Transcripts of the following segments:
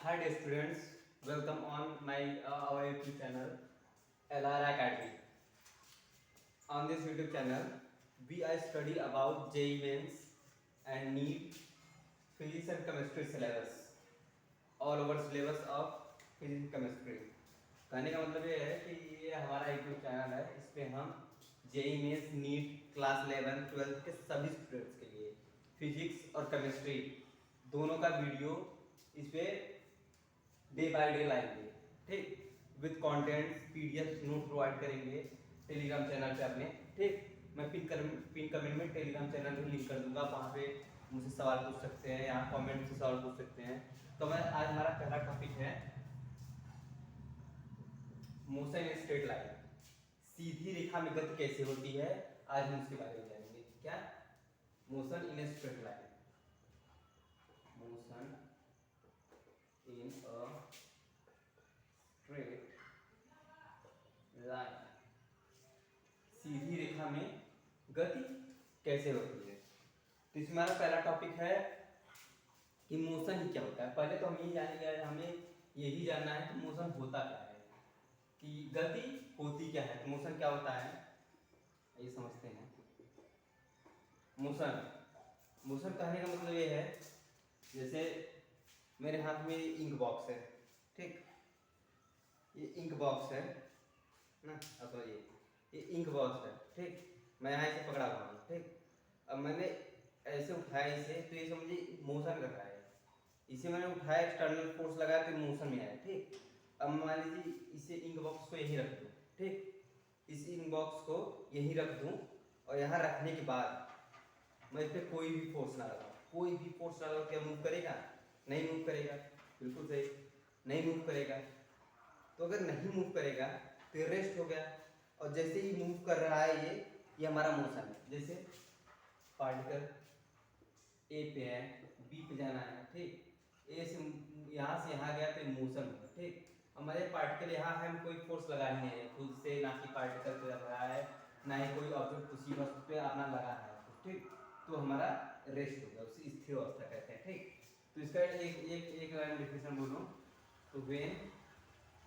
Hi dear students, welcome on my our YouTube channel LR Academy. On this YouTube channel, we are study about JEE Mains and NEET Physics and Chemistry syllabus, all over syllabus of Physics and Chemistry. कहने का मतलब ये है कि ये हमारा YouTube channel है, इस पे हम जेई मेंस नीट क्लास 11 12 के सभी स्टूडेंट्स के लिए फिजिक्स और केमिस्ट्री दोनों का वीडियो इस पे डे बाय डे लाएंगे, ठीक, with contents PDF note provide करेंगे टेलीग्राम चैनल पे अपने, ठीक। मैं पिन कमेंट में टेलीग्राम चैनल भी लिंक कर दूंगा, वहाँ पे मुझसे सवाल पूछ सकते हैं, यहाँ कमेंट से सवाल पूछ सकते हैं। तो मैं आज हमारा पहला टॉपिक है मोशन इन स्ट्रेट लाइन, सीधी रेखा में गति कैसे होती है। आज हम उसके बारे में जानेंगे। क्या? Motion in straight line, motion in a straight line, सीधी रेखा में गति कैसे होती है। तो इसमें हमारा पहला टॉपिक है कि मोशन ही क्या होता है। पहले तो हम यही जानेंगे, हमें यही जानना है कि मोशन होता क्या है, कि गति होती क्या है। तो मोशन क्या होता है ये समझते हैं। मोशन मोशन कहने का मतलब ये है, जैसे मेरे हाथ में इंक बॉक्स है, ठीक, ये इंक बॉक्स है ना, अब समझिए ये इंक बॉक्स है, ठीक। मैं यहाँ इसे पकड़ा हुआ हूँ, ठीक। अब मैंने ऐसे उठाया इसे, तो ये समझिए मोशन कर रहा है। इसे मैंने उठाया, एक्सटर्नल फोर्स लगाया तो मोशन में आया, ठीक। अब मान लीजिए इसे इंक बॉक्स को यहीं रख दूँ, ठीक, इस इंक बॉक्स को यहीं रख दूँ और यहाँ रखने के बाद मैं इस पर कोई भी फोर्स ना लगाऊँ, कोई भी फोर्स ना लगाऊँ, क्या मूव करेगा? नहीं मूव करेगा, बिल्कुल सही, नहीं मूव करेगा। तो अगर नहीं मूव करेगा तो ये रेस्ट हो गया, और जैसे ही मूव कर रहा है ये हमारा मोशन है। जैसे पार्टिकल ए पे है, बी पे जाना है, ठीक, ए से यहाँ से यहाँ गया तो मोशन होगा, ठीक। हमारे पार्टिकल यहाँ है, हम कोई फोर्स लगा ही नहीं है खुद से, ना कि पार्टिकल पे लग रहा है, ना ही कोई ऑब्जेक्ट उसी वस्तु पे अपना लगा है, ठीक। तो हमारा रेस्ट होगा, उसे स्थिर अवस्था कहते हैं, ठीक। तो इसका एक लाइन डिफिनेशन बोलूँ तो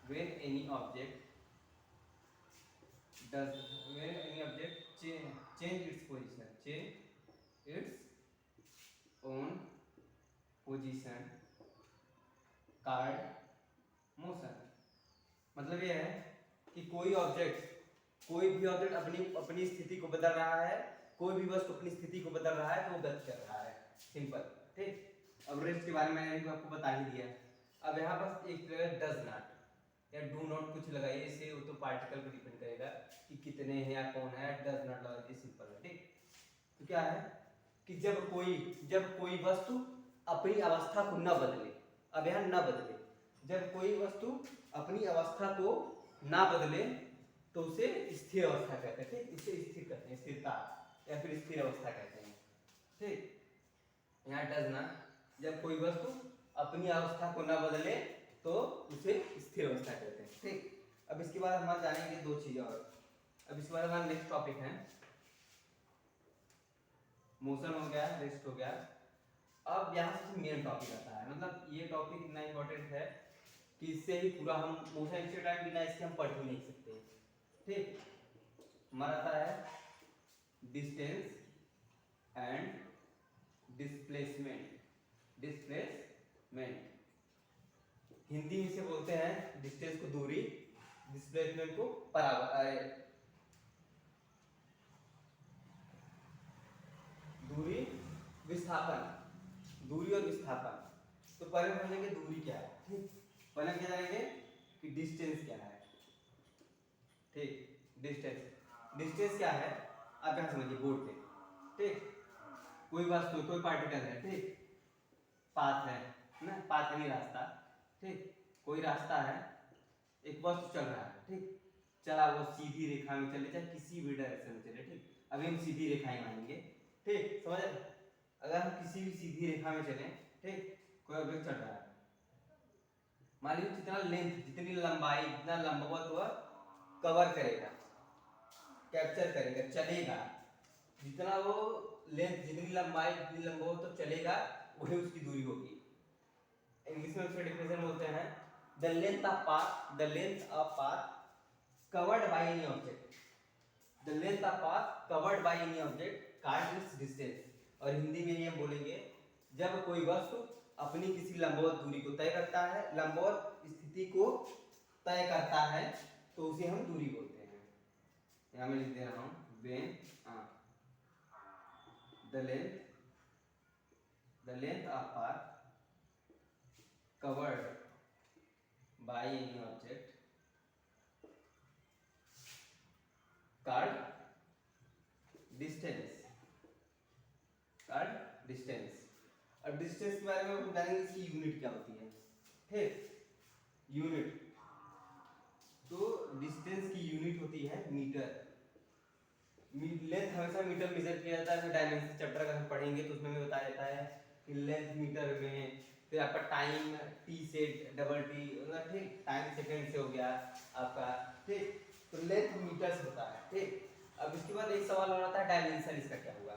when any object change its own position called motion। मतलब ये है कि कोई भी ऑब्जेक्ट अपनी अपनी स्थिति को बदल रहा है, कोई भी वस्तु अपनी स्थिति को बदल रहा है तो वो गति कर रहा है, सिंपल, ठीक। अब रेस्ट के बारे में मैंने आपको बता ही दिया। अब यहाँ पर एक जगह डज नॉट या डू नॉट कुछ लगाइए, इससे वो तो पार्टिकल पर डिपेंड करेगा कि कितने हैं या कौन है। डज नॉट लगा दिए, सिंपल है, ठीक। तो क्या है कि जब कोई वस्तु अपनी अवस्था को न बदले, अब यहाँ न बदले, जब कोई वस्तु अपनी अवस्था को ना बदले तो उसे स्थिर अवस्था कहते हैं, ठीक। इसे स्थिर कहते हैं, स्थिरता या फिर स्थिर अवस्था कहते हैं, ठीक। यहाँ डज ना, जब कोई वस्तु अपनी अवस्था को ना बदले तो उसे स्थिर अवस्था कहते हैं, ठीक। अब इसके बाद हम जानेंगे दो चीजें और। अब इसके बाद हमारा नेक्स्ट टॉपिक है मोशन हो गया, रेस्ट हो गया। अब यहाँ से मेन टॉपिक आता है, मतलब ये टॉपिक इतना इंपॉर्टेंट है कि इससे ही पूरा हम मोशन स्ट्रेट लाइन बिना इसके हम पढ़ ही नहीं सकते, ठीक। हमारा आता है डिस्टेंस एंड डिस्प्लेसमेंट हिंदी में से बोलते हैं डिस्टेंस को दूरी, डिस्प्लेसमेंट को दूरी विस्थापन, दूरी और विस्थापन। तो पहले समझेंगे दूरी क्या है, ठीक। पहले क्या जानेंगे कि डिस्टेंस क्या है, ठीक। डिस्टेंस क्या है आप यहाँ समझिए बोर्ड पे, ठीक। कोई वस्तु, कोई पार्टिकल है, ठीक, पाथ है ना, पाथ यानी रास्ता, ठीक। कोई रास्ता है, एक वस्तु चल रहा है, ठीक, चला वो सीधी रेखा में चले, चाहे किसी भी डायरेक्शन में चले, ठीक। अभी हम सीधी रेखाएं मानेंगे, ठीक, समझ। अगर हम किसी भी सीधी रेखा में चले, ठीक, कोई ऑब्जेक्ट चल रहा है, मान लीजिए जितना लेंथ, जितनी लंबाई, जितना लंबवत वह कवर करेगा, कैप्चर करेगा, चलेगा, जितना वो लेंथ, जितनी लंबाई, जितनी लंबवत तो चलेगा, वही उसकी दूरी होगी, इंग्लिश में उसका डिफिनेशन बोलते हैं the length of path covered by any object, the length of path covered by any object card it's distance. और हिंदी में ये हम बोलेंगे जब कोई वस्तु अपनी किसी लंबवत दूरी को तय करता है, लंबवत स्थिति को तय करता है, तो उसे हम दूरी बोलते हैं। यहाँ मैं लिख दे रहा हूँ when the length of path covered by any object called distance। अब डिस्टेंस के बारे में हम जानेंगे इसकी यूनिट क्या होती है। ठीक, यूनिट, तो डिस्टेंस की यूनिट होती है मीटर। लेंथ हमेशा मीटर मेजर किया जाता है। डायमेंशन चैप्टर अगर हम पढ़ेंगे तो उसमें भी बताया जाता है कि लेंथ मीटर में, फिर आपका टाइम टी से डबल टी, मतलब ठीक टाइम सेकंड से हो गया आपका, ठीक, तो लेंथ मीटर से होता है। ठीक, अब इसके बाद एक सवाल और आता है डायमेंशन इसका क्या होगा।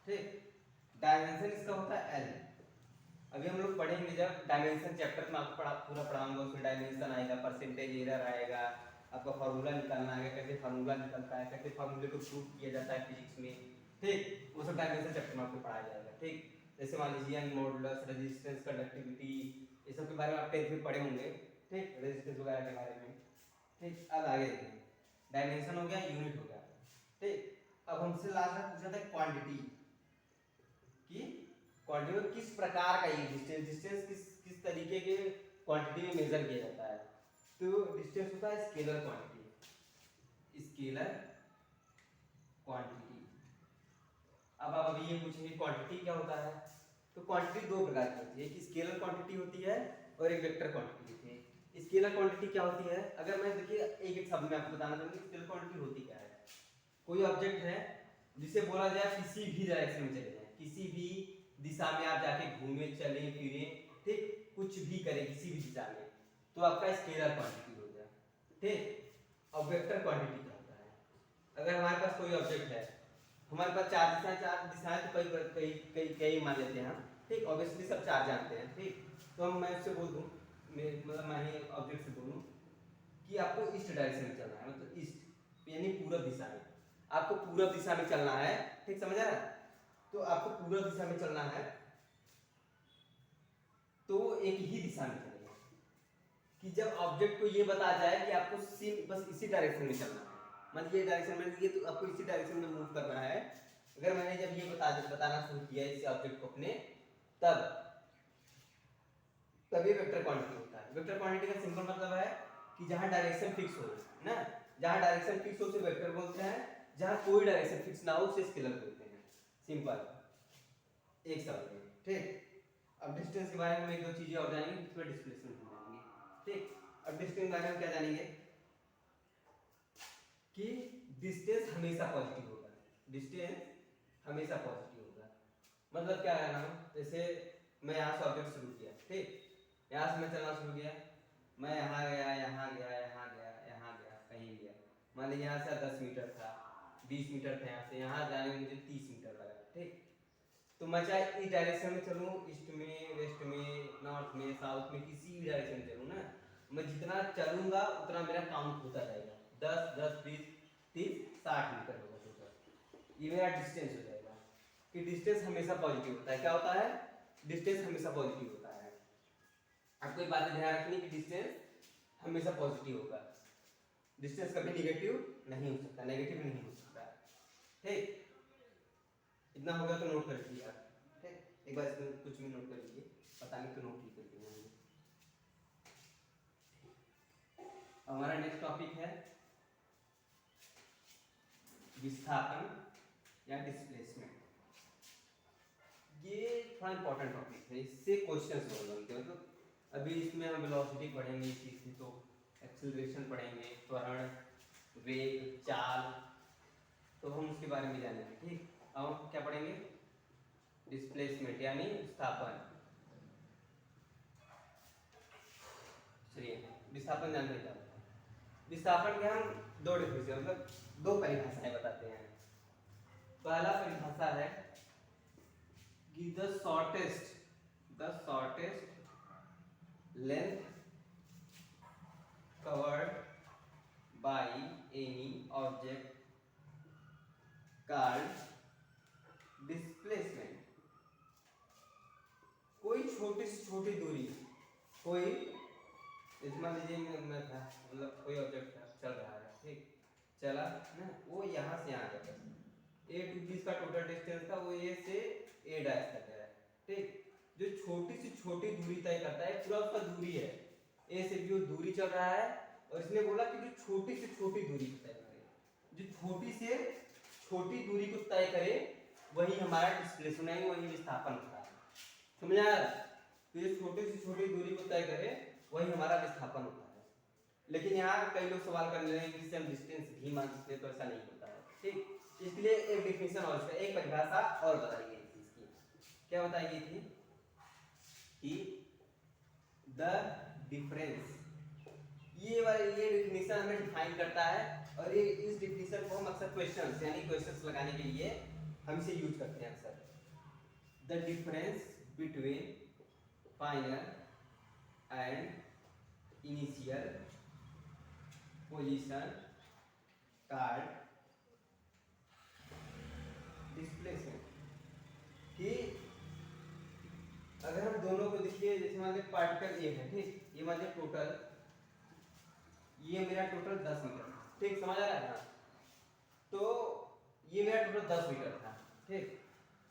ठीक, डायमेंशन इसका होता है एल। अभी हम लोग पढ़ेंगे जब डायमेंशन चैप्टर में आपको पूरा पढ़ाऊंगा, उसमें डायमेंशन आएगा, परसेंटेज एरर आएगा, आपका फार्मूला निकालना है, कैसे फार्मूला निकलता है, कैसे फार्मूले को प्रूव किया जाता है फिजिक्स में। ठीक, वो सब डायमेंशन चैप्टर में आपको पढ़ाया जाएगा। ठीक, जैसे मान लीजिए मॉडुलस, रेजिस्टेंस, कंडक्टिविटी, ये सब के बारे में आप 10th में पढ़े होंगे। ठीक, रेजिस्टेंस वगैरह के बारे में। ठीक, अब आगे देखिए, डायमेंशन हो गया, यूनिट हो गया। ठीक, अब हमसे लास्ट में पूछा था क्वांटिटी की, क्वांटिटी में किस प्रकार का ये डिस्टेंस किस तरीके के क्वांटिटी में मेजर किया जाता है। तो डिस्टेंस होता है स्केलर क्वांटिटी। अब आप अभी ये पूछेंगे क्वांटिटी क्या होता है, तो क्वांटिटी दो प्रकार की होती है, एक स्केलर क्वांटिटी होती है और एक वेक्टर क्वांटिटी होती है। स्केलर क्वांटिटी क्या होती है, अगर मैं देखिए एक एक शब्द में आपको बताना चाहूंगी स्केलर क्वांटिटी होती क्या है। कोई ऑब्जेक्ट है जिसे बोला जाए किसी भी डायरेक्शन में चले जाए, किसी भी दिशा में आप जाके घूमे चले फिरे, ठीक, कुछ भी करें किसी भी दिशा में, तो आपका स्केलर क्वांटिटी हो गया। ठीक, अब वेक्टर क्वांटिटी क्या होता है, अगर हमारे पास कोई ऑब्जेक्ट है, हमारे पास चार दिशाएं तो कई कई कई मान लेते हैं हम। ठीक, ऑब्वियसली सब चार जानते हैं। ठीक, तो हम मैं उससे बोल दूं, मतलब मैं ही ऑब्जेक्ट से बोलूं कि आपको ईस्ट डायरेक्शन में चलना है, मतलब ईस्ट यानी पूरब दिशा में, आपको पूरब दिशा में चलना है। ठीक, समझ आ रहा है, तो आपको पूरब दिशा में चलना है, तो एक ही दिशा में चलेगा। कि जब ऑब्जेक्ट को ये बता जाए कि आपको बस इसी डायरेक्शन में चलना है, मतलब ये डायरेक्शन में, ये तो आपको इसी डायरेक्शन में मूव करना है। अगर मैंने जब ये बताना शुरू किया इस ऑब्जेक्ट को अपने, तब ये वेक्टर क्वांटिटी होता है। वेक्टर क्वांटिटी का सिंपल मतलब है कि जहां डायरेक्शन फिक्स हो ना, जहां डायरेक्शन फिक्स हो उसे वेक्टर बोलते हैं, जहां कोई डायरेक्शन फिक्स ना हो उसे स्केलर बोलते हैं। सिंपल, एक शब्द में। ठीक, अब डिस्टेंस के बारे में एक दो चीजें और जानेंगे, इसमें डिस्प्लेसमेंट जानेंगे। ठीक, अब डिस्टेंस के बारे में क्या जानेंगे कि डिस्टेंस हमेशा पॉजिटिव होगा। डिस्टेंस हमेशा पॉजिटिव होगा, मतलब क्या है ना, जैसे मैं यहाँ से ऑब्जेक्ट शुरू किया, ठीक, यहाँ से मैं चलना शुरू किया, मैं यहाँ गया, यहाँ गया, यहाँ गया, यहाँ गया, कहीं गया, मान लीजिए यहाँ से 10 मीटर था, 20 मीटर था, यहाँ से यहाँ जाने में मुझे 30 मीटर लगा। ठीक, तो मैं चाहे इस डायरेक्शन में चलूँ, ईस्ट में, वेस्ट में, नॉर्थ में, साउथ में, किसी भी डायरेक्शन में चलूँ ना, मैं जितना चलूंगा उतना मेरा काउंट होता जाएगा। 10 10 20 30 60 मीटर होगा टोटल, ये मेरा डिस्टेंस हो जाएगा। कि डिस्टेंस हमेशा पॉजिटिव होता है। क्या होता है, डिस्टेंस हमेशा पॉजिटिव होता है। आपको एक बात ध्यान रखनी कि डिस्टेंस हमेशा पॉजिटिव होगा, डिस्टेंस कभी नेगेटिव नहीं हो सकता, नेगेटिव नहीं हो सकता। ठीक, इतना हो गया तो नोट कर लीजिए आप। ठीक, एक बार इसमें कुछ भी नोट कर लीजिए, पता नहीं तो नोट ही कर दिया। हमारा नेक्स्ट टॉपिक है विस्थापन या डिस्प्लेसमेंट। ये थोड़ा इंपॉर्टेंट टॉपिक है, इससे क्वेश्चन सॉल्व बनते हैं। मतलब अभी इसमें हम वेलोसिटी पढ़ेंगे, इसी तो एक्सेलरेशन पढ़ेंगे, त्वरण, वेग, चाल, तो हम उसके बारे में जानेंगे। ठीक, अब हम क्या पढ़ेंगे, डिस्प्लेसमेंट यानी विस्थापन। चलिए विस्थापन जानते हैं। विस्थापन के हम दो डिफिनेशन, मतलब दो परिभाषाएं बताते हैं। पहला परिभाषा है कि the shortest the shortest length covered by any object called displacement. कोई छोटी से छोटी दूरी, कोई मान लीजिए मैं था, मतलब कोई ऑब्जेक्ट था, चल रहा है, ठीक, चला ना, वो यहाँ से यहाँ तक है, ए टू बी का टोटल डिस्टेंस था, वो ए से ए डैश तक है, ठीक। जो छोटी से छोटी दूरी तय करता है, पूरा उसका दूरी है, ए से बी वो दूरी चल रहा है, और इसने बोला कि जो छोटी से छोटी दूरी तय करे, जो छोटी से छोटी दूरी को तय करे वही हमारा डिस्प्लेसमेंट, वही विस्थापन होता है, समझा। तो ये छोटी से छोटी दूरी को तय करे वही हमारा विस्थापन होता है। लेकिन यहाँ कई लोग सवाल कर रहे हैं कि हम डिस्टेंस भी मान सकते हैं, तो ऐसा नहीं होता है, ठीक। इसलिए एक डेफिनेशन और इसका एक परिभाषा और बताई गई थी इसकी, क्या बताई गई थी कि द डिफरेंस, ये डेफिनेशन हमें डिफाइन करता है, और ये इस डेफिनेशन को हम अक्सर क्वेश्चंस यानी क्वेश्चंस लगाने के लिए हम इसे यूज करते हैं अक्सर। The difference between final and initial position called displacement. कि अगर हम दोनों को देखिए, जैसे मान लीजिए पार्टिकल ए है, ठीक, ये मान लीजिए टोटल, ये मेरा टोटल 10 मीटर, ठीक, समझ आ रहा है ना। तो ये मेरा टोटल 10 मीटर था, ठीक,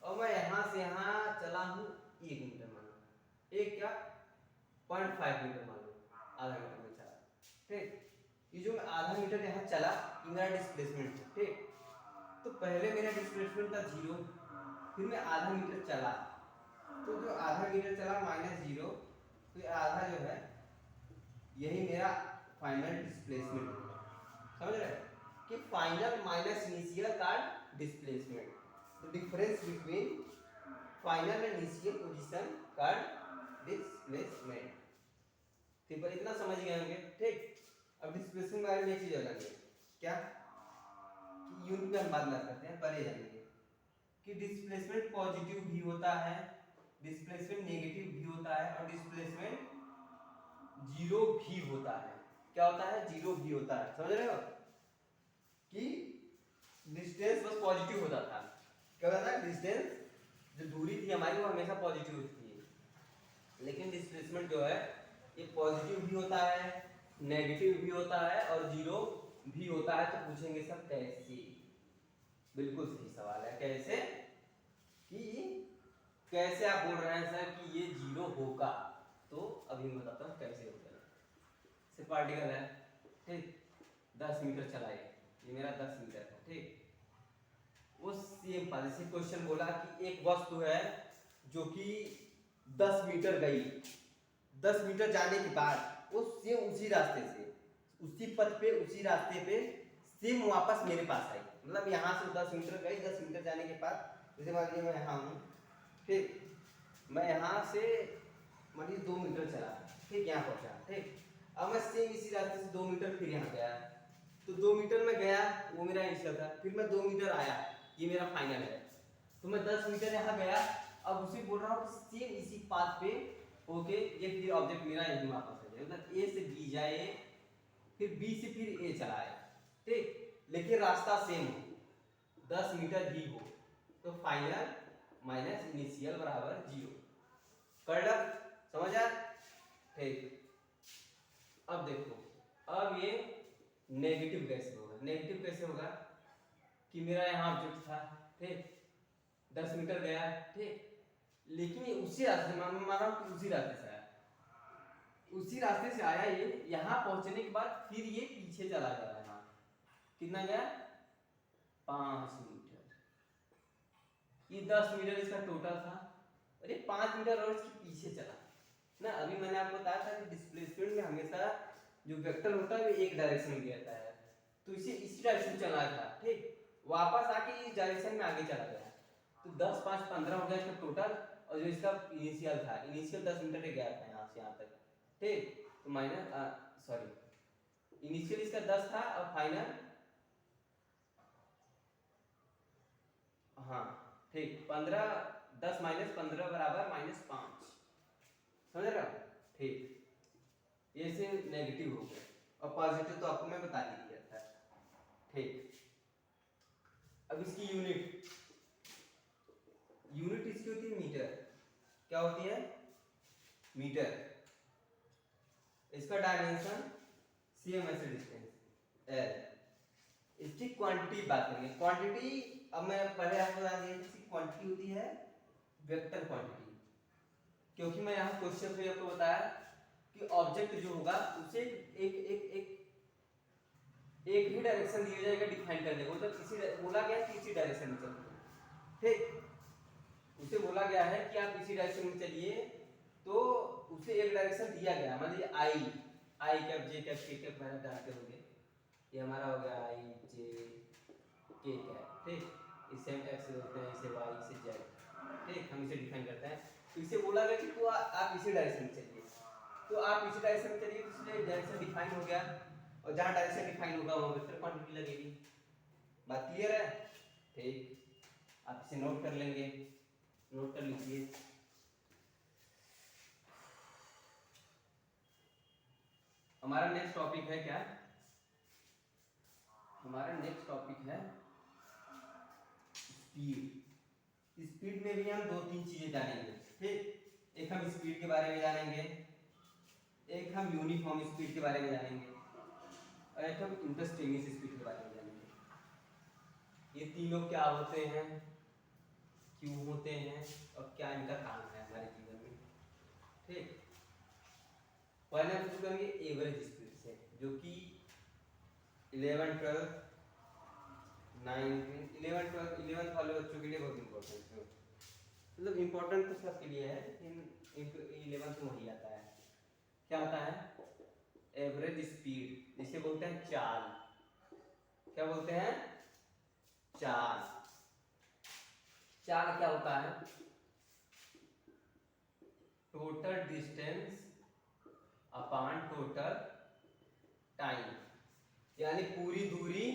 और मैं यहाँ से यहाँ चला हूँ 1 मीटर, मान लो एक क्या 0.5 मीटर, मान लो आधा मीटर में चला, ठीक। ये जो मैं आधा मीटर यहाँ चला, ये मेरा डिस्प्लेसमेंट है, ठीक। तो पहले मेरा डिस्प्लेसमेंट था 0, फिर मैं आधा मीटर चला, तो जो आधा मीटर चला -0, तो ये आधा जो है यही मेरा फाइनल डिस्प्लेसमेंट है, समझ रहे हैं कि फाइनल माइनस इनिशियल का displacement, the difference between final and initial position का डिस्प्लेसमेंट। ठीक है, इतना समझ गए होंगे, ठीक। अब डिस्प्लेसमेंट के बारे में एक चीज जानेंगे, क्या कि यूनिट में हम बात ना करते हैं, पहले जानेंगे कि डिस्प्लेसमेंट पॉजिटिव भी होता है, डिस्प्लेसमेंट नेगेटिव भी होता है, और डिस्प्लेसमेंट जीरो भी होता है। क्या होता है? जीरो भी होता है, समझ रहे हो कि डिस्टेंस बस पॉजिटिव होता था, क्या होता था, डिस्टेंस जो दूरी थी हमारी वो हमेशा पॉजिटिव थी, लेकिन डिस्प्लेसमेंट जो है ये पॉजिटिव भी होता है, नेगेटिव भी होता है, और जीरो भी होता है। तो पूछेंगे सब कैसे? बिल्कुल सही सवाल है, कैसे? कि कैसे आप बोल रहे हैं सर कि ये जीरो होगा, तो अभी मैं बताता हूँ कैसे होगा। से पार्टिकल है, ठीक, 10 मीटर चला, ये मेरा 10 मीटर है, ठीक। वो सेम जैसे क्वेश्चन बोला कि एक वस्तु है जो कि 10 मीटर गई, 10 मीटर जाने के बाद वो सेम उसी रास्ते से, उसी पथ पे, उसी रास्ते पे सेम वापस मेरे पास आई। मतलब यहाँ से 10 मीटर गई, 10 मीटर जाने के बाद, जैसे मान लीजिए मैं यहाँ हूँ, ठीक, मैं यहाँ से मान लीजिए 2 मीटर चला, ठीक, यहाँ पहुँचा, ठीक। अब मैं सेम इसी रास्ते से 2 मीटर फिर यहाँ गया, तो 2 मीटर में गया, वो मेरा इनिशियल था, फिर मैं 2 मीटर आया, ये मेरा फाइनल है। तो मैं 10 मीटर यहाँ गया, अब उसे बोल रहा हूँ सेम इसी पाथ पे ओके, ये फिर ऑब्जेक्ट मेरा यहीं वापस आ जाए, मतलब ए से बी जाए, फिर बी से फिर ए चलाए, ठीक, लेकिन रास्ता सेम हो, 10 मीटर ही हो, तो फाइनल माइनस इनिशियल बराबर 0। कर लो, समझ आया? ठीक। अब देखो, अब ये नेगेटिव कैसे होगा? नेगेटिव कैसे होगा कि मेरा यहाँ ऑब्जेक्ट था, ठीक, 10 मीटर गया, ठीक, लेकिन ये उसी रास्ते से, मान रहा हूँ उसी रास्ते से आया, उसी रास्ते से आया, ये यहाँ पहुंचने के बाद फिर ये पीछे चला गया, यहाँ कितना गया? 5 मीटर। ये 10 मीटर इसका टोटल था, और ये 5 मीटर और इसके पीछे चला ना। अभी मैंने आपको बताया था कि डिस्प्लेसमेंट में हमेशा जो वेक्टर होता है वो एक डायरेक्शन में रहता है, तो इसे इसी डायरेक्शन चलना था, ठीक, वापस आके इस डायरेक्शन में आगे चला गया, तो 10 5 15 हो गया इसका टोटल, और जो इसका इनिशियल था, इनिशियल 10 मीटर का गया था यहाँ से यहाँ तक, ठीक, तो माइनस सॉरी, इनिशियल इसका 10 था और फाइनल, हाँ ठीक, 15, 10 - 15 बराबर -5, समझ रहे हो? ठीक, ये से नेगेटिव हो गया और पॉजिटिव तो आपको मैं बता ही दिया था। ठीक, अब इसकी यूनिट इसकी होती है मीटर। क्या होती है? मीटर। इसका डायमेंशन सेम ऐसे डिस्टेंस एल। इसकी क्वांटिटी बात करेंगे। क्वांटिटी अब मैं पहले आपको बता दिया इसकी क्वांटिटी होती है वेक्टर क्वांटिटी, क्योंकि मैं यहाँ क्वेश्चन में आपको बताया कि ऑब्जेक्ट जो होगा उसे एक एक एक एक ही डायरेक्शन दिया जाएगा डिफाइन करने को, मतलब किसी बोला गया कि इसी डायरेक्शन में चलो। ठीक, उसे बोला गया है कि आप इसी डायरेक्शन में चलिए, तो उसे एक डायरेक्शन दिया गया। मान लीजिए आई कैप जे कैप के कैप मैंने जानते होंगे, ये हमारा हो गया आई जे के कैप। ठीक, इसे हम एक्स बोलते हैं, इसे वाई, इसे जेड। ठीक, हम इसे डिफाइन करते हैं। तो इसे बोला गया कि तो आप इसी डायरेक्शन में चलिए, तो आप इसी डायरेक्शन में चलिए, तो इसलिए डायरेक्शन डिफाइन हो गया, और जहाँ डायरेक्शन डिफाइन होगा वहाँ वेक्टर क्वांटिटी लगेगी। बात क्लियर है? ठीक, आप इसे नोट कर लेंगे, नोट कर लीजिए। हमारा नेक्स्ट टॉपिक है क्या? हमारा नेक्स्ट टॉपिक है स्पीड। स्पीड में भी हम दो तीन चीजें जानेंगे। ठीक, एक हम स्पीड के बारे में जानेंगे, एक हम यूनिफॉर्म स्पीड के बारे में जानेंगे, और एक हम इंस्टेंटेनियस स्पीड के बारे में जानेंगे। ये तीनों क्या होते हैं, क्यों होते हैं, और क्या इनका काम है हमारे जीवन में। ठीक, पहले हम शुरू करेंगे एवरेज स्पीड से, जो कि 11 12 9 11 12 11 वाले बच्चों के लिए बहुत इंपॉर्टेंट है। मतलब इंपॉर्टेंट तो सबके लिए है, लेकिन 11 तो वही आता है। क्या होता है? एवरेज स्पीड, जिसे बोलते हैं चाल। क्या बोलते हैं? चाल। चाल क्या होता है? Total distance upon total time, यानी पूरी दूरी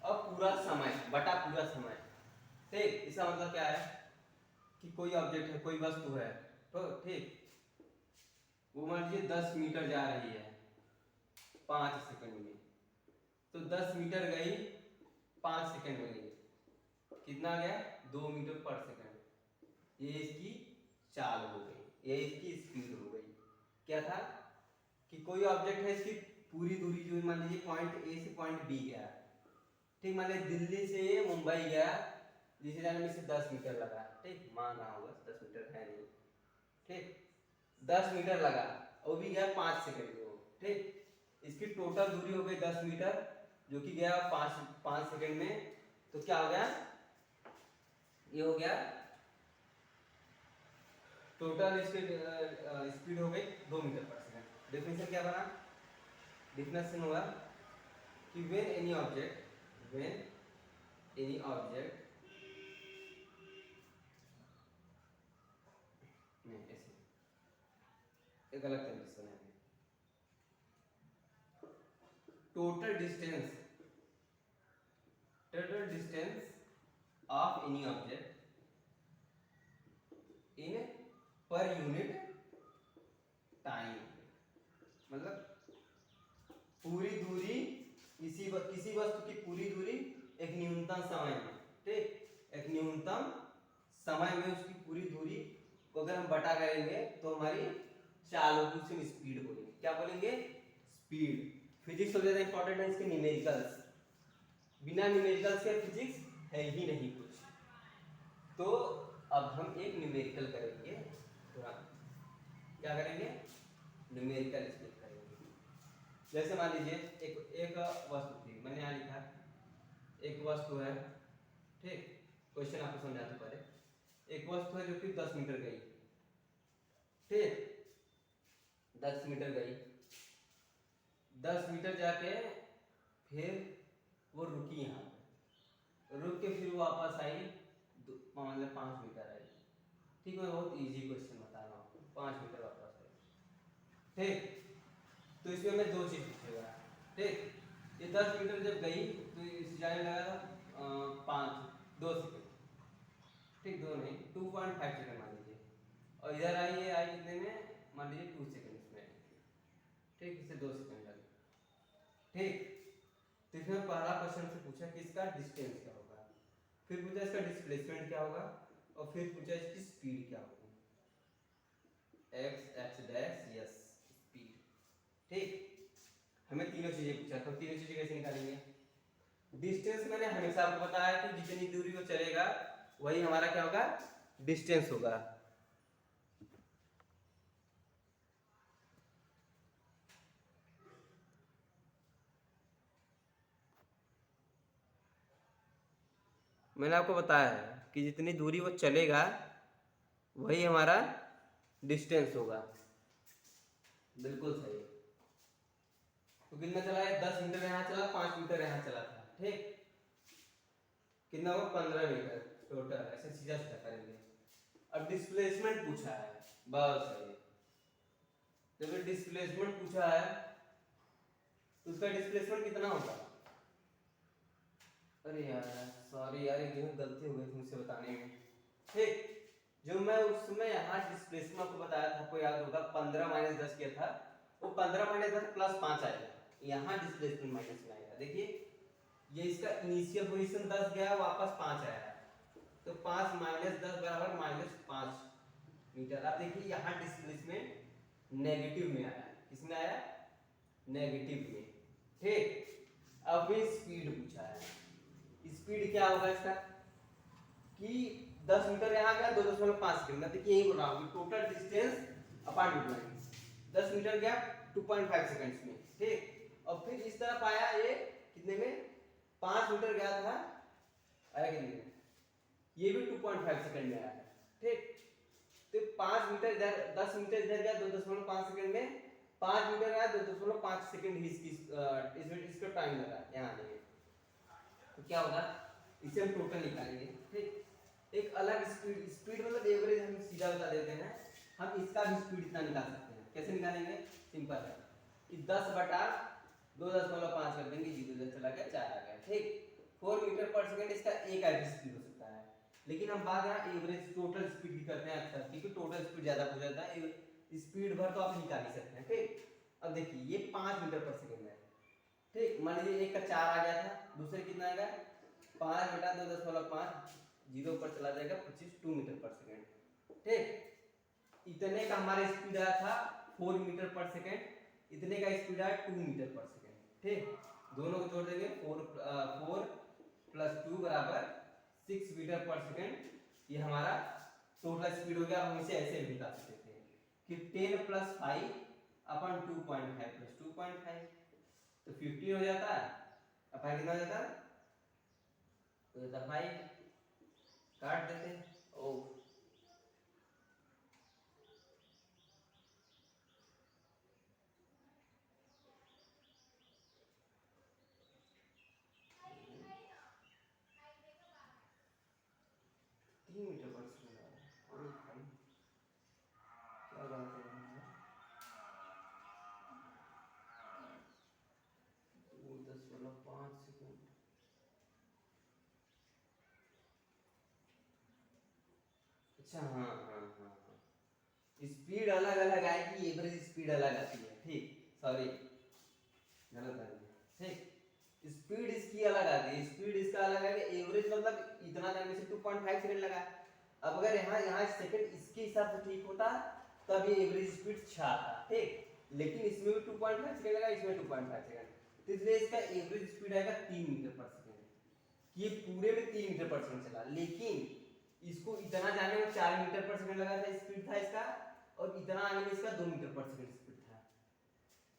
और पूरा समय बटा पूरा समय। ठीक, इसका मतलब क्या है कि कोई ऑब्जेक्ट है, कोई वस्तु है, तो ठीक, वो मान लीजिए 10 मीटर जा रही है 5 सेकंड में, तो 10 मीटर गई 5 सेकंड में गई, कितना गया? 2 मीटर पर सेकंड। ये इसकी चाल हो गई, ये इसकी स्पीड हो गई। क्या था कि कोई ऑब्जेक्ट है, इसकी पूरी दूरी जो मान लीजिए पॉइंट ए से पॉइंट बी गया। ठीक, मान लीजिए दिल्ली से मुंबई गया, जिसे जाने में से 10 मीटर लगा। ठीक, मान रहा होगा 10 मीटर है नहीं। ठीक, 10 मीटर लगा, वो भी गया 5 सेकंड में। ठीक, इसकी टोटल दूरी हो गई 10 मीटर, जो कि गया 5 सेकंड में। तो क्या हो गया? ये हो गया टोटल स्पीड हो गई 2 मीटर पर सेकंड। डेफिनेशन क्या बना? डेफिनेशन हुआ कि व्हेन एनी ऑब्जेक्ट नहीं, ऐसे एक अलग कंडीशन है। Total distance of any object in per unit time, मतलब पूरी दूरी, किसी वस्तु की पूरी दूरी एक न्यूनतम समय में। ठीक, एक न्यूनतम समय में उसकी पूरी दूरी को अगर हम बटा करेंगे तो हमारी चाल होगी, उसे स्पीड बोलेंगे। क्या बोलेंगे? स्पीड। फिजिक्स सबसे ज्यादा इंपॉर्टेंट है, इसके न्यूमेरिकल्स। बिना न्यूमेरिकल्स के फिजिक्स है ही नहीं कुछ। तो अब हम एक न्यूमेरिकल करेंगे, क्या करेंगे? न्यूमेरिकल स्पीड करेंगे। जैसे मान लीजिए एक वस्तु थी, मैंने यहाँ लिखा एक वस्तु है। ठीक, क्वेश्चन आपको समझा दूं पहले। एक वस्तु है जो कि 10 मीटर गई। ठीक, 10 मीटर गई, 10 मीटर जाके फिर वो रुकी, यहाँ पे रुक के फिर वो वापस आई, मतलब 5 मीटर आई। ठीक, मैं बहुत इजी क्वेश्चन बता रहा हूँ। 5 मीटर वापस आई। ठीक, तो इसमें मैं दो चीज पूछेगा। ठीक, ये 10 मीटर जब गई तो इस जाने लगा 2 सेकंड। ठीक, 2 नहीं 2.5 सेकंड मान लीजिए, और इधर आई, ये आई कितने में? मान लीजिए 2 सेकेंड्स में, ठीक, इसे 2 सेकेंड लगे, ठीक। तो इसमें पहला क्वेश्चन से पूछा कि इसका डिस्टेंस क्या होगा, फिर पूछा इसका डिस्प्लेसमेंट क्या होगा, और फिर पूछा इसकी स्पीड क्या होगी, x डैश यस स्पीड, ठीक। हमें तीनों चीजें पूछा, तो तीनों चीजें कैसे निकालेंगे। डिस्टेंस मैंने हमेशा आपको बताया कि जितनी दूरी वो चलेगा वही हमारा क्या होगा, डिस्टेंस होगा। मैंने आपको बताया है कि जितनी दूरी वो चलेगा वही हमारा डिस्टेंस होगा, बिल्कुल सही। तो कितना चला है, 10 मीटर यहाँ चला, 5 मीटर यहाँ चला था, ठीक। कितना हुआ, 15 मीटर टोटल, ऐसे सीधा सीधा करेंगे। अब डिस्प्लेसमेंट पूछा है, बस सही। जब डिस्प्लेसमेंट पूछा है तो उसका डिस्प्लेसमेंट कितना होगा। अरे यार सॉरी यार, ये गलती हो गई मुझसे बताने में, ठीक। जो मैं उस समय यहाँ डिस्प्लेसमेंट आपको बताया था, आपको याद होगा 15 माइनस 10 किया था, वो 15 माइनस 10 प्लस 5 आएगा, यहाँ डिस्प्लेसमेंट माइनस में आएगा। देखिए ये इसका इनिशियल पोजीशन 10 गया, वापस 5 आया, तो 5 माइनस 10 बराबर माइनस 5 मीटर। अब देखिए यहाँ डिस्प्लेसमेंट नेगेटिव में आया, किसमें आया, नेगेटिव में, ठीक। अब ये स्पीड पूछा है, स्पीड क्या होगा इसका कि 10 मीटर यहाँ गया 2.5 सेकंड में, देखिए यही बोल रहा हूँ total distance apart difference 10 metre गया 2.5 सेकंड्स में, ठीक। और फिर इस तरफ आया ये कितने में, 5 मीटर गया था, आया कितने में, ये भी 2.5 सेकंड में आया, ठीक। तो 5 मीटर इधर, 10 मीटर इधर गया 2.5 सेकंड में, 5 मीटर आया 2.5 सेकंड ही इसका टाइम लगा यहाँ आने में। तो क्या होगा, इसे हम टोटल निकालेंगे, ठीक। एक अलग स्पीड, स्पीड मतलब एवरेज हम सीधा बता देते हैं, हम इसका भी स्पीड इतना निकाल सकते हैं। कैसे निकालेंगे, सिंपल है कि 10 बटा 2.5 कर देंगे, 0 चला गया 4 आ गया, ठीक। 4 मीटर पर सेकंड इसका एक आईपी स्पीड हो सकता है, लेकिन हम बात यहाँ एवरेज टोटल स्पीड की करते हैं अक्सर, क्योंकि टोटल स्पीड ज्यादा हो जाता है, स्पीड भर तो आप निकाल ही सकते हैं, ठीक। अब देखिए ये 5 मीटर पर सेकंड है, ठीक। मान लीजिए एक का 4 आ गया था, दूसरे कितना आएगा 5 बटा 2.5, 0 पर चला जाएगा 2 मीटर पर सेकंड, ठीक। इतने का हमारा स्पीड आया था 4 मीटर पर सेकंड, इतने का स्पीड आया 2 मीटर पर सेकंड, ठीक। दोनों को जोड़ देंगे 4 प्लस 2 बराबर 6 मीटर पर सेकंड, ये हमारा टोटल स्पीड हो गया। हम इसे ऐसे भी बता सकते हैं कि 10 प्लस 5 अपन 2.5 प्लस 2.5 तो 15 हो जाता है। अब कितना हो जाता है, तो 5 काट देते हैं, ओ 3 मीटर पर सेकंड आ रहा है। अरे भाई क्या बात है, 2.5 सेकंड, अच्छा हाँ हाँ हाँ हाँ, स्पीड अलग अलग आएगी, एवरेज स्पीड अलग आती है, ठीक। सॉरी गलत आ गया, ठीक। स्पीड इसकी अलग आती है, स्पीड इसका अलग है, एवरेज मतलब इतना टाइम से 2.5 सेकंड लगा। अब अगर यहाँ यहाँ सेकंड इसके हिसाब से ठीक होता तब ये एवरेज स्पीड 6 आता, ठीक। लेकिन इसमें भी 2.5 सेकंड लगा, इसमें 2.5 सेकंड, तो इसलिए इसका एवरेज स्पीड आएगा 3 मीटर पर सेकंड। ये पूरे में 3 मीटर पर सेकंड चला, लेकिन इसको इतना जाने में 4 मीटर पर सेकंड लगा था, स्पीड था इसका, और इतना आने में इसका 2 मीटर पर सेकंड स्पीड था,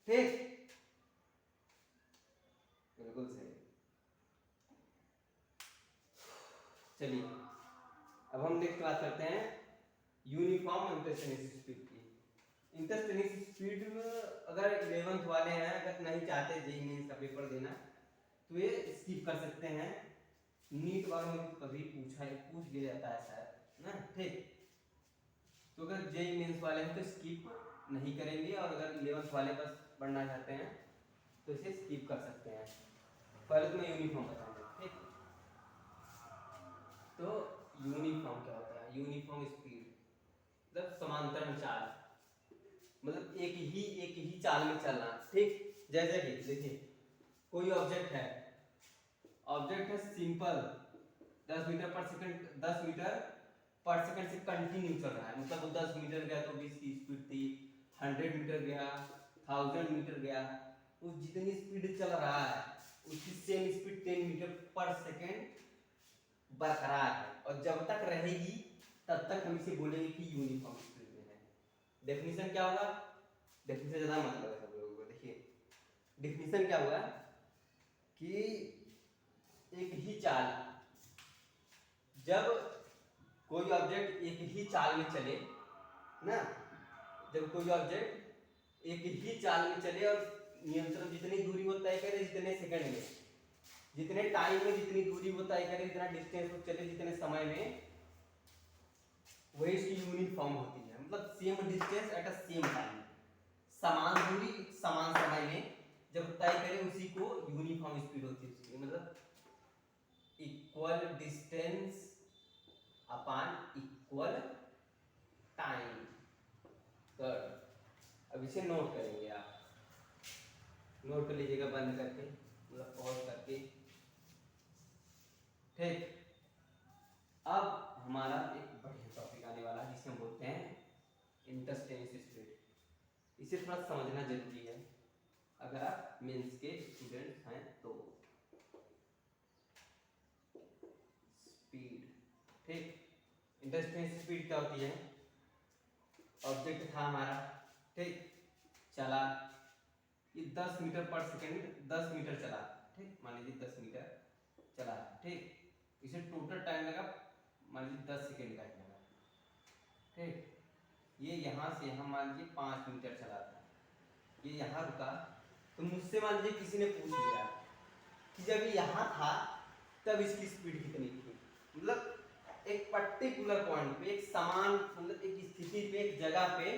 ठीक। बिल्कुल सही। चलिए अब हम नेक्स्ट बात करते हैं यूनिफॉर्म इंटरस्टेनियस स्पीड की। इंटरस्टेनियस स्पीड अगर 11th वाले हैं, अगर नहीं चाहते जेईई मेंस का पेपर देना तो ये स्किप कर सकते हैं। नीट वालों में कभी पूछ लिया जाता है शायद ना, ठीक। तो अगर जेईई मेंस वाले हैं तो स्किप नहीं करेंगे, और अगर 11th वाले बस पढ़ना चाहते हैं तो इसे स्किप कर सकते हैं। पहले तो मैं यूनिफॉर्म बताऊंगा, ठीक। तो यूनिफॉर्म क्या होता है, यूनिफॉर्म स्पीड मतलब समांतर चाल, मतलब एक ही चाल में चलना, ठीक। जैसे कि देखिए कोई ऑब्जेक्ट है सिंपल 10 मीटर पर सेकंड, 10 मीटर पर सेकंड से कंटिन्यू चल रहा है, मतलब वो 10 मीटर गया तो 20 की स्पीड थी, 100 मीटर गया, 1000 मीटर गया, वो जितनी स्पीड चल रहा है उसकी सेम स्पीड 10 मीटर पर सेकंड बरकरार है, और जब तक रहेगी तब तक हम इसे बोलेंगे कि यूनिफॉर्म स्पीड में है। डेफिनेशन क्या होगा, डेफिनेशन ज़्यादा मतलब है सब लोगों को, देखिए डेफिनेशन क्या हुआ कि एक ही चाल, जब कोई ऑब्जेक्ट एक ही चाल में चले ना, जब कोई ऑब्जेक्ट एक ही चाल में चले और नियंत्रण जितनी दूरी वो तय करे, जितने सेकंड में, जितने टाइम में जितनी दूरी वो तय करे, जितना डिस्टेंस वो चले जितने समय में, वही इसकी यूनिफॉर्म होती है। मतलब same distance at a same time, समान दूरी समान समय में जब तय करे उसी को यूनिफॉर्म स्पीड होती है उसकी, मतलब equal distance upon equal time. अब इसे नोट करेंगे, आप नोट कर लीजिएगा बंद करके, मतलब पॉज करके, ठीक। अब हमारा एक बढ़िया टॉपिक आने वाला है जिसे हम बोलते हैं इंटरस्टेंस स्पीड। इसे थोड़ा समझना जरूरी है अगर आप मेंस के स्टूडेंट्स हैं तो। स्पीड, ठीक। इंटरस्टेंस स्पीड क्या होती है, ऑब्जेक्ट था हमारा, ठीक, चला, ये 10 मीटर पर सेकंड 10 मीटर चला, ठीक, मान लीजिए 10 मीटर चला, ठीक, इसे टोटल टाइम लगा मान लीजिए 10 सेकंड का लगा, ठीक। ये यहाँ से यहाँ मान लीजिए 5 मीटर चला था, ये यहाँ रुका, तो मुझसे मान लीजिए किसी ने पूछ लिया कि जब ये यहाँ था तब इसकी स्पीड कितनी थी, मतलब एक पर्टिकुलर पॉइंट पे, एक समान, मतलब एक स्थिति पे, एक जगह पे,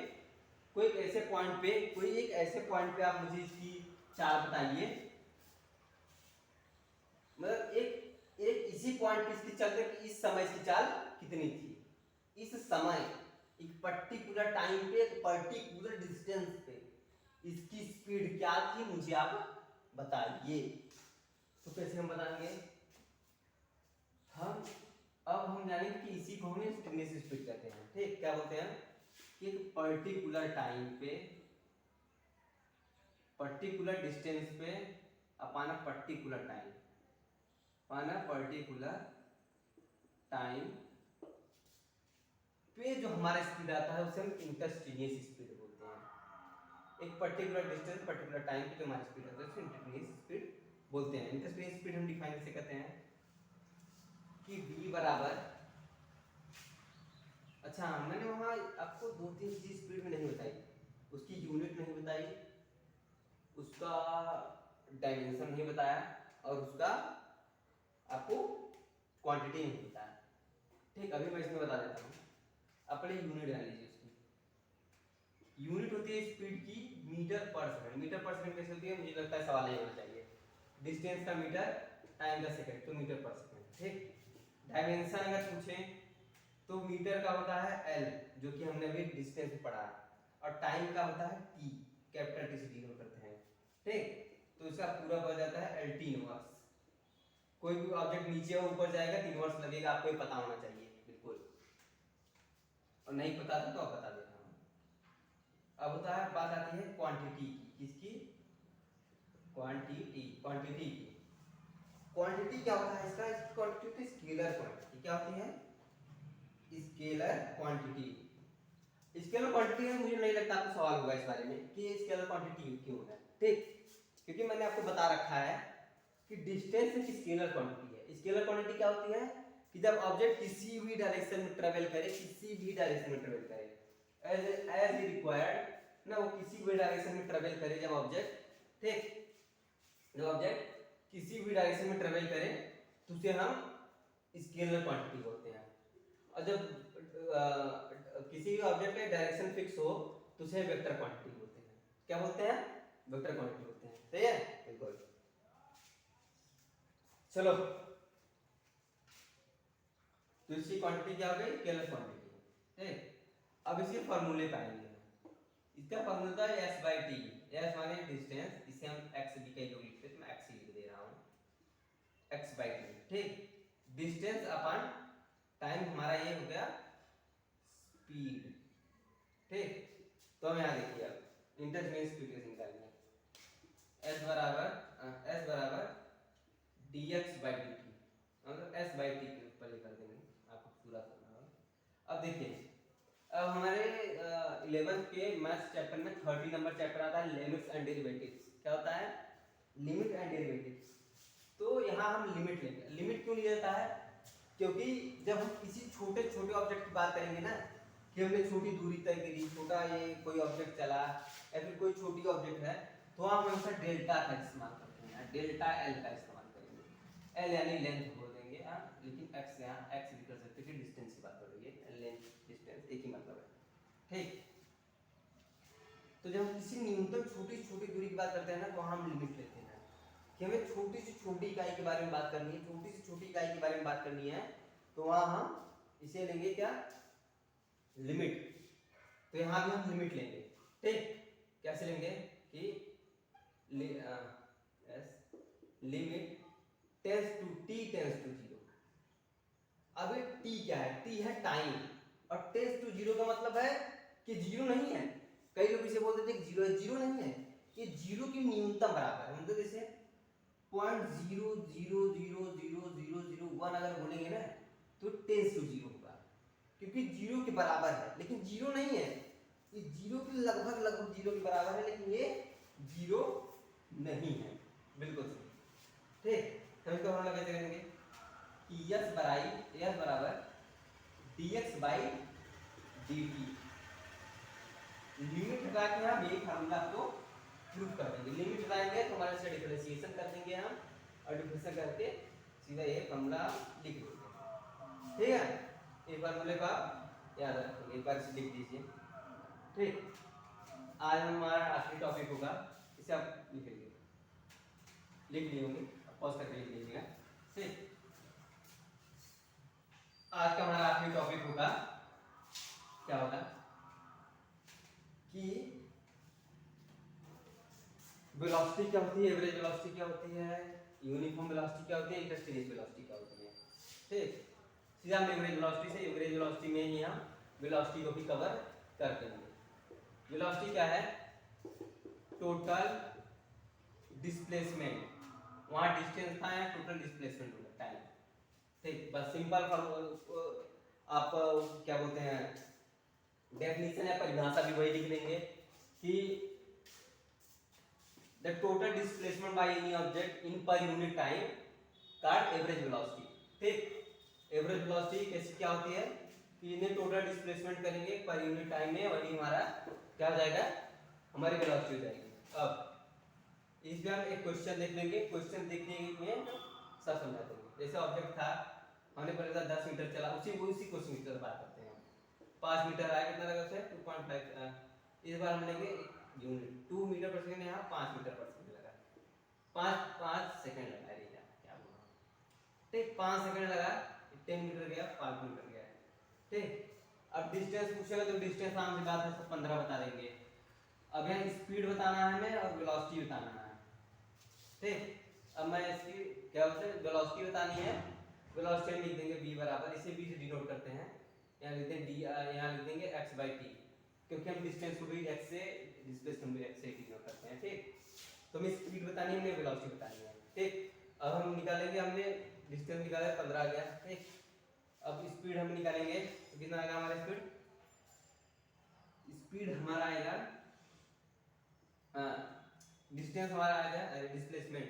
कोई एक ऐसे पॉइंट पे, कोई एक ऐसे पॉइंट पे आप मुझे इसकी चाल बताइए, मतलब एक एक इसी पॉइंट पे इसकी चलते कि इस समय इसकी चाल कितनी थी, इस समय एक पर्टिकुलर टाइम पे, एक पर्टिकुलर डिस्टेंस पे इसकी स्पीड क्या थी, मुझे आप बताइए। तो कैसे हम बताएंगे, हम अब हम जानेंगे कि इसी को हम इंस्टेंटेनियस स्पीड कहते हैं, ठीक। क्या बोलते हैं कि एक पर्टिकुलर टाइम पे, पर्टिकुलर डिस्टेंस पे, upon a particular time, upon a particular time पे जो हमारा स्पीड आता है उसे हम इंटरस्टेनियस स्पीड बोलते हैं। एक पर्टिकुलर डिस्टेंस पर्टिकुलर टाइम पे जो हमारी स्पीड आता है उसे इंटरस्टेनियस स्पीड बोलते हैं। इंटरस्टेनियस स्पीड हम डिफाइन कैसे करते हैं कि v बराबर, अच्छा मैंने वहाँ आपको 2-3 चीज स्पीड में नहीं बताई, उसकी यूनिट नहीं बताई, उसका डायमेंशन नहीं बताया, और उसका आपको क्वांटिटी नहीं बताया, ठीक। अभी मैं इसमें बता देता हूँ, अपने यूनिट जान लीजिए उसकी। यूनिट होती है स्पीड की मीटर पर सेकंड। मीटर पर सेकंड कैसे होती है, मुझे लगता है सवाल ये होना चाहिए, डिस्टेंस का मीटर, टाइम का सेकंड, तो मीटर पर सेकंड, ठीक। डायमेंशन अगर पूछें तो मीटर का होता है एल, जो कि हमने अभी डिस्टेंस पढ़ा, और टाइम का होता है टी, कैपिटल टी से डिनोट करते हैं, ठीक। तो इसका पूरा बन जाता है एल टी इनवर्स। कोई भी ऑब्जेक्ट नीचे और ऊपर जाएगा तो इनवर्स लगेगा, आपको ये पता होना चाहिए बिल्कुल, और नहीं पता तो आप बता देना। अब होता है, बात आती है क्वांटिटी की, किसकी, क्वांटिटी, क्वांटिटी की। क्वांटिटी क्या होता है इसका, इसकी क्वांटिटी स्केलर क्वांटिटी क्या होती है, स्केलर क्वांटिटी। स्केलर क्वांटिटी में मुझे नहीं लगता आपको सवाल होगा इस बारे में कि स्केलर क्वांटिटी क्यों है, ठीक। क्योंकि मैंने आपको बता रखा है कि डिस्टेंस एक स्केलर क्वांटिटी है। स्केलर क्वांटिटी क्या होती है कि जब ऑब्जेक्ट किसी भी डायरेक्शन में ट्रेवल करे, किसी भी डायरेक्शन में ट्रेवल करे, एज एज रिक्वायर्ड ना, वो किसी भी डायरेक्शन में ट्रेवल करे जब ऑब्जेक्ट, ठीक, जब ऑब्जेक्ट किसी भी डायरेक्शन में ट्रेवल करे तो उसे हम स्केलर क्वांटिटी बोलते हैं। और जब किसी भी ऑब्जेक्ट का डायरेक्शन फिक्स हो तो उसे वेक्टर क्वांटिटी बोलते हैं। क्या बोलते हैं, वेक्टर क्वांटिटी बोलते हैं, सही है, बिल्कुल। चलो, तो इसकी क्वांटिटी क्या हो गई, स्केलर क्वांटिटी, ठीक। अब इसके फॉर्मूले पाएंगे, इसका फॉर्मूला था एस बाई टी। एस माने डिस्टेंस, इसे हम एक्स भी कई लोग लिखते हैं तो मैं एक्स लिख दे रहा हूँ, एक्स बाई टी। ठीक, डिस्टेंस अपन टाइम हमारा ये हो गया स्पीड। ठीक, तो हम यहाँ देखिए अब इंटरचेंज स्पीड कैसे निकालेंगे। एस बराबर D X by D T, मतलब एस बाई टी के ऊपर ये कर देंगे, आपको पूरा करना होगा। अब देखिए, अब हमारे 11th के मैथ्स चैप्टर में 30 नंबर चैप्टर आता है लिमिट्स एंड डेरिवेटिव्स। क्या होता है? Limit and derivatives. तो यहाँ हम लिमिट लेंगे। लिमिट क्यों लिया जाता है? क्योंकि जब हम किसी छोटे छोटे ऑब्जेक्ट की बात करेंगे ना, कि हमने छोटी दूरी तय करी, छोटा ये कोई ऑब्जेक्ट चला या फिर कोई छोटी ऑब्जेक्ट है, तो हम हमेशा डेल्टा का इस्तेमाल करते हैं, डेल्टा एल का इस्तेमाल करेंगे। एल यानी लेंथ बोल देंगे हाँ, लेकिन एक्स यहाँ एक्स भी कर सकते हैं, डिस्टेंस की बात करेंगे, लेंथ डिस्टेंस एक ही मतलब है। ठीक, तो जब हम किसी न्यूनतम छोटी छोटी दूरी की बात करते हैं ना, तो हम लिमिट लेते हैं कि हमें छोटी से छोटी इकाई के बारे में बात करनी है, छोटी से छोटी इकाई के बारे में बात करनी है, तो वहां हम इसे लेंगे क्या? लिमिट। तो यहाँ भी हम लिमिट लेंगे। ठीक, कैसे लेंगे कि limit tends to T tends to zero. अब टी क्या है? टी है टाइम, और टेंस टू जीरो का मतलब है कि जीरो नहीं है। कई लोग इसे बोल देते हैं जीरो है, जीरो नहीं है, ये जीरो की न्यूनतम बराबर है। मतलब जैसे 0.0000001 अगर बोलेंगे ना, तो टेंस टू जीरो होगा, क्योंकि जीरो के बराबर है, लेकिन जीरो नहीं है। ये जीरो के लगभग जीरो के बराबर है, लेकिन ये जीरो नहीं है। बिल्कुल सही। ठीक, हम इसका फॉर्मूला कैसे करेंगे कि एस बराबर dx बाई dt। लिमिट हटा के हम ये फार्मूला को प्रूव कर देंगे। लिमिट हटाएंगे तो हमारे से डिफरेंशिएशन कर देंगे हम, और डिफरेंशिएशन करके सीधा ये फार्मूला लिख देंगे। ठीक है, एक फार्मूले को आप याद रखेंगे, एक बार इसे लिख दीजिए। ठीक, आज हमारा आखिरी टॉपिक होगा, इसे आप लिख लीजिए, लिख लिए होंगे, पॉज करके लिख लीजिएगा। ठीक, आज का हमारा आखिरी टॉपिक होगा, क्या होगा कि वेलोसिटी क्या होती है, एवरेज वेलोसिटी क्या होती है, यूनिफॉर्म वेलोसिटी क्या होती है, इंटरस्टेरियस वेलोसिटी क्या होती है। ठीक, सीधा हम एवरेज वेलोसिटी से, एवरेज वेलोसिटी में ही हम वेलोसिटी को भी कवर कर देंगे। वेलोसिटी क्या है? टोटल डिस्प्लेसमेंट, वहां डिस्टेंस था, यहाँ टोटल डिस्प्लेसमेंट होगा, टाइम। ठीक, बस सिंपल आप क्या बोलते हैं, डेफिनेशन या परिभाषा भी वही लिख देंगे कि the total displacement by any object in per unit time called average velocity. ठीक, एवरेज वेलोसिटी कैसे क्या होती है कि इन्हें टोटल डिस्प्लेसमेंट करेंगे पर यूनिट टाइम में, वही हमारा क्या हो जाएगा, हमारी वेलोसिटी हो जाएगी। अब इस बार एक क्वेश्चन देख लेंगे, क्वेश्चन देखने में सब समझा देंगे। जैसे ऑब्जेक्ट था, हमने पहले था 10 मीटर चला, उसी क्वेश्चन की तरह बात करते हैं। 5 मीटर आया, कितना लगा उसे 2.5। इस बार हम लेंगे यूनिट 2 मीटर पर सेकंड, यहाँ 5 मीटर पर सेकंड लगा, 5 सेकंड लगा रही है, क्या बोला। ठीक, 5 सेकंड लगा, 10 मीटर गया, 5 मीटर गया। ठीक, अब डिस्टेंस पूछेगा तो डिस्टेंस आम सी बात है, सब 15 बता देंगे। अब यहाँ स्पीड बताना है हमें और वेलोसिटी बताना है। ठीक, अब मैं इसकी क्या बोलते हैं, वेलोसिटी बतानी है, वेलोसिटी लिख देंगे v बराबर, इसे v से डिनोट करते हैं, यहाँ लिखते हैं d, यहाँ लिख देंगे x बाई टी, क्योंकि हम डिस्टेंस को भी x से, डिस्प्लेसमेंट भी x से डिनोट करते हैं। ठीक, तो हमें स्पीड बतानी है, हमें वेलोसिटी बतानी है। ठीक, अब हम निकालेंगे, हमने डिस्टेंस निकाला 15 आ गया। ठीक, अब स्पीड हम निकालेंगे, तो कितना आएगा हमारा स्पीड? स्पीड हमारा आएगा, हाँ डिस्टेंस हमारा आएगा, डिस्प्लेसमेंट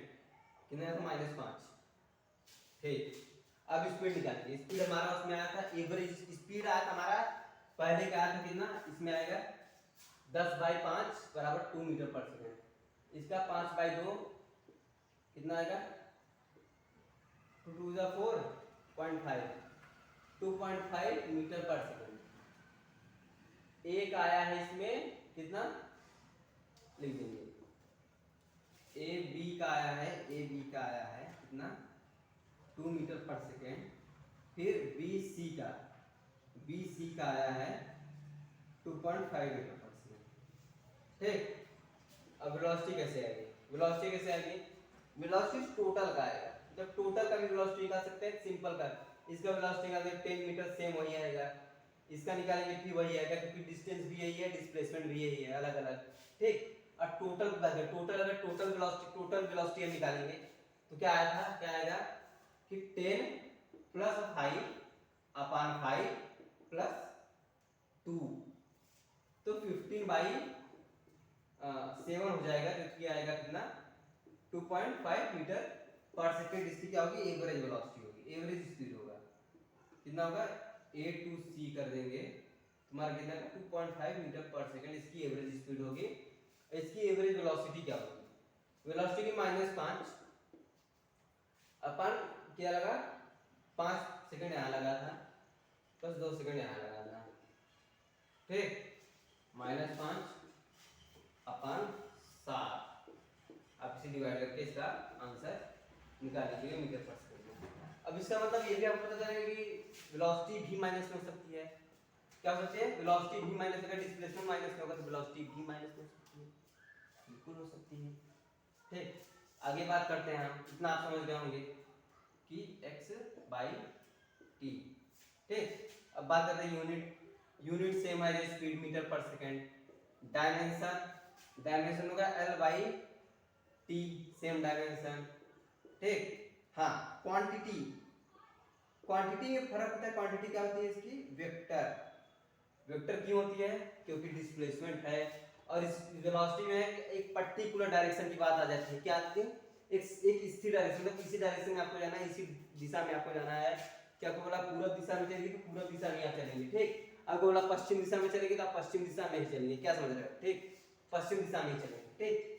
कितना है, -5। ठीक, अब स्पीड निकालेंगे। स्पीड हमारा उसमें आया था, एवरेज स्पीड आया था हमारा, पहले का आया था कितना, इसमें आएगा 10/5 बराबर 2 मीटर पर सेकंड। इसका 5/2 कितना आएगा, 2 2 जा 4.5, 2.5 मीटर पर सेकंड। एक आया है इसमें कितना, लिख देंगे ए बी का आया है, ए बी का आया है कितना, 2 मीटर पर सेकेंड। फिर बी सी का आया है 2.5 मीटर पर सेकेंड। ठीक। अब वेलोसिटी कैसे आएगी, वेलोसिटी कैसे आएगी, वेलोसिटी टोटल का आएगा, जब टोटल का भी वेलोसिटी निकाल सकते हैं सिंपल का, इसका वेलोसिटी निकालेंगे 10 मीटर सेम वही आएगा, इसका निकालेंगे भी वही आएगा क्योंकि डिस्टेंस भी यही है, डिस्प्लेसमेंट भी यही है, अलग अलग, ठीक। और टोटल टोटल अगर टोटल वेलोसिटी हम निकालेंगे तो क्या आया था, क्या आएगा कि 10 प्लस 5 अपान 5 प्लस 2, तो 15/7 हो जाएगा, जो कि आएगा कितना 2.5 मीटर पर सेकंड। इसकी क्या होगी, एवरेज वेलोसिटी होगी, एवरेज स्पीड होगा, कितना होगा A to C कर देंगे, तुम्हारा कितना 2.5 मीटर पर सेकंड इसकी एवरेज स्पीड होगी। इसकी एवरेज वेलोसिटी क्या होगी, वेलोसिटी की -5 अपन क्या लगा 5 सेकंड यहाँ लगा था प्लस 2 सेकंड यहाँ लगा था, ठीक, -5 अपान 7, आप इसे डिवाइड करके इसका आंसर निकाल लीजिएगा मीटर पर सेकंड में। अब इसका मतलब ये भी आपको पता चलेगा कि वेलोसिटी भी माइनस में हो सकती है, क्या हो सकती है, वेलोसिटी भी माइनस, अगर डिस्प्लेसमेंट माइनस में होगा तो वेलोसिटी भी माइनस में हो सकती है, बिल्कुल हो सकती है, ठीक। आगे बात करते हैं हम, इतना आप समझ गए होंगे कि x/t, ठीक। अब बात करते हैं यूनिट सेम है, स्पीड मीटर पर सेकंड, डायमेंशन होगा L/t, सेम डायमेंशन, ठीक। हाँ, क्वांटिटी में फर्क होता है, क्वांटिटी क्या होती है इसकी, वेक्टर क्यों होती है, क्योंकि डिस्प्लेसमेंट है, और इस वेलोसिटी में एक पर्टिकुलर डायरेक्शन की बात आ जाती है, क्या आती है, एक स्थिर डायरेक्शन, मतलब इसी डायरेक्शन में आपको जाना है, इसी दिशा में आपको जाना है, क्या आपको बोला पूर्व दिशा में चलेंगे तो पूर्व दिशा में आप चलेंगे, ठीक। आपको बोला पश्चिम दिशा में चलेंगे तो आप पश्चिम दिशा में ही चलेंगे, क्या समझ रहे हो, ठीक, पश्चिम दिशा में ही चलेंगे, ठीक।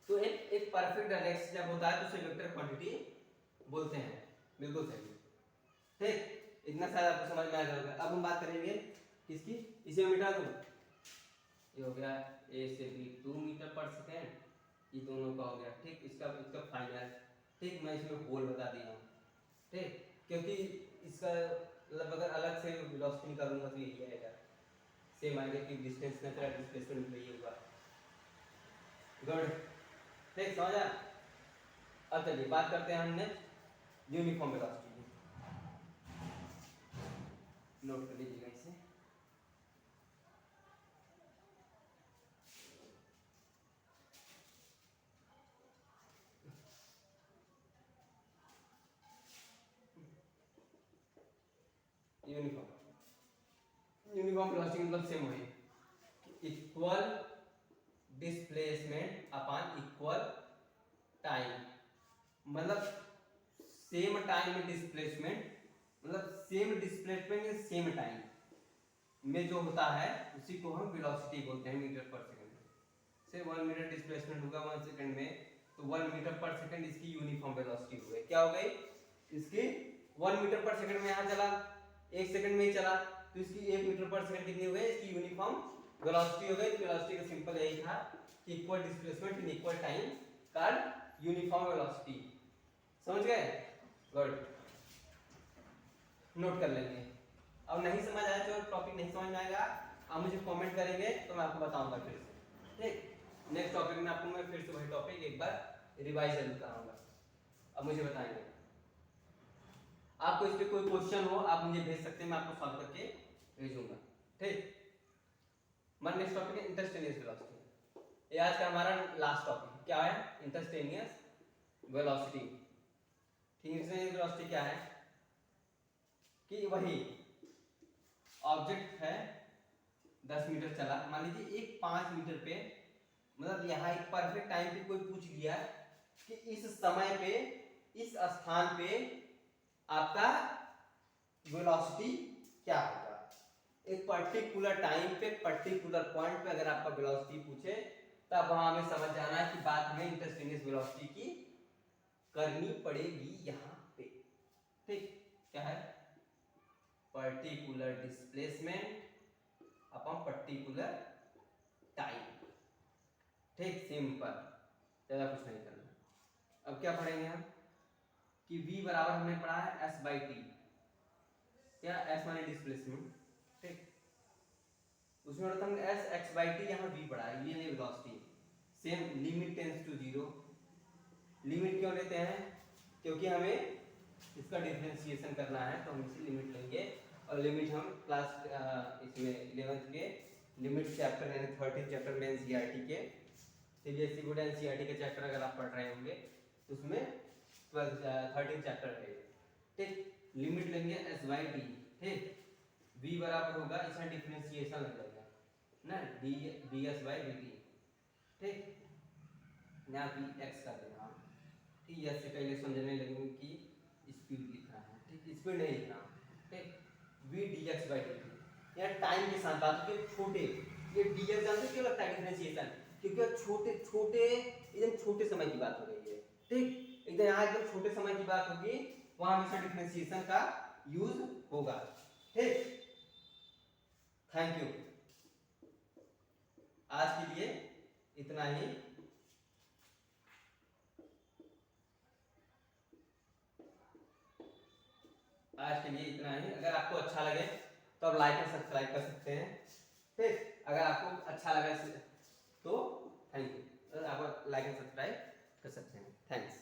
तो एक परफेक्ट डायरेक्शन जब होता है तो उसे वेक्टर क्वांटिटी बोलते हैं, बिल्कुल सही, ठीक। इतना शायद आपको समझ में आ जाएगा। अब हम बात करेंगे किसकी, इसे मिटा दो, ये हो गया A से B 2 मीटर पर सेकेंड, ये दोनों का हो गया, ठीक। इसका फाइनल, ठीक, मैं इसमें होल बता दिया हूँ, ठीक, क्योंकि इसका मतलब अगर अलग से वेलोसिटी निकालूंगा तो यही आएगा, सेम आएगा कि डिस्टेंस नेचुरल डिस्प्लेसमेंट भी यही होगा, गुड, ठीक, समझा। अब चलिए बात करते हैं हमने यूनिफॉर्म वेलोसिटी की, नोट कर लीजिएगा इसे, यूनिफॉर्म वेलोसिटी मतलब सेम है, equal displacement upon equal time, मतलब सेम टाइम में डिस्प्लेसमेंट, मतलब same displacement in same time में जो होता है उसी को हम वेलोसिटी बोलते हैं मीटर पर सेकंड में। से 1 मीटर डिस्प्लेसमेंट होगा 1 सेकंड में, तो 1 मीटर पर सेकंड इसकी यूनिफॉर्म वेलोसिटी हो गई, क्या हो गई, इसकी 1 मीटर पर सेकंड में यहाँ चला, 1 सेकंड में ही चला, तो इसकी 1 मीटर पर सेकंड कितनी हो गई, इसकी यूनिफॉर्म वेलोसिटी हो गई। वेलोसिटी का सिंपल यही था कि equal displacement in equal time called uniform velocity, समझ गए, गुड, नोट कर लेंगे। अब नहीं समझ आया, जो टॉपिक नहीं समझ में आएगा आप मुझे कमेंट करेंगे तो मैं आपको बताऊंगा फिर से, ठीक। नेक्स्ट टॉपिक में आपको मैं फिर से वही टॉपिक एक बार रिवाइज जरूर कराऊंगा। अब मुझे बताएंगे, आपको इस पे कोई क्वेश्चन हो आप मुझे भेज सकते हैं, मैं आपको सॉल्व करके भेजूंगा, ठीक। हमारा नेक्स्ट टॉपिक है इंस्टेंटेनियस वेलोसिटी, ये आज का हमारा लास्ट टॉपिक क्या है, इंस्टेंटेनियस वेलोसिटी, ठीक। इंस्टेंटेनियस वेलोसिटी क्या है कि वही ऑब्जेक्ट है 10 मीटर चला, मान लीजिए एक 5 मीटर पे, मतलब यहाँ एक परफेक्ट टाइम पे कोई पूछ लिया कि इस समय पे इस स्थान पे आपका वेलोसिटी क्या होगा, एक पर्टिकुलर टाइम पे पर्टिकुलर पॉइंट पे अगर आपका वेलोसिटी पूछे तब वहां हमें समझ जाना है कि बात हमें इंस्टेंटेनियस वेलोसिटी की करनी पड़ेगी यहाँ पे, ठीक। क्या है, particular displacement upon particular time, ठीक, सिंपल, ज्यादा कुछ नहीं करना। अब क्या पढ़ेंगे हम कि v बराबर हमने पढ़ा है s/t, क्या s माने डिस्प्लेसमेंट, ठीक, उसमें होता है एस एक्स बाई टी, यहाँ वी पड़ा है, ये नहीं velocity. Same limit tends to zero. Limit क्यों लेते हैं? क्योंकि हमें इसका डिफरेंशिएशन करना है, तो हम इसी लिमिट लेंगे। और लिमिट हम क्लास इसमें 11th के लिमिट चैप्टर यानी 13 चैप्टर में एनसीईआरटी के सीबीएसई बोर्ड एनसीईआरटी के चैप्टर अगर आप पढ़ रहे होंगे तो उसमें 13 चैप्टर है, ठीक। लिमिट लेंगे एस बाई टी, ठीक। v बराबर होगा, इसमें डिफरेंशिएशन लग जाएगा ना, D S by D T, ठीक। यहाँ वी एक्स कर देना, ठीक। एस से पहले समझने लगेंगे कि स्पीड कितना है, ठीक। स्पीड नहीं लिखना, ठीक। V D X by D T. यहाँ टाइम के साथ बात होगी, छोटे ये डी एक्स जानते क्यों लगता है डिफरेंशिएशन? क्योंकि छोटे छोटे एकदम छोटे समय की बात हो रही है, ठीक। एकदम यहाँ एकदम छोटे समय की बात होगी, वहां हमेशा डिफरेंशिएशन का यूज होगा, ठीक। Thank you. आज के लिए इतना ही। आज के लिए इतना ही। अगर आपको अच्छा लगे तो आप लाइक और सब्सक्राइब कर सकते हैं, ठीक। अगर आपको अच्छा लगा तो थैंक यू, आप लाइक एंड सब्सक्राइब कर सकते हैं। थैंक्स।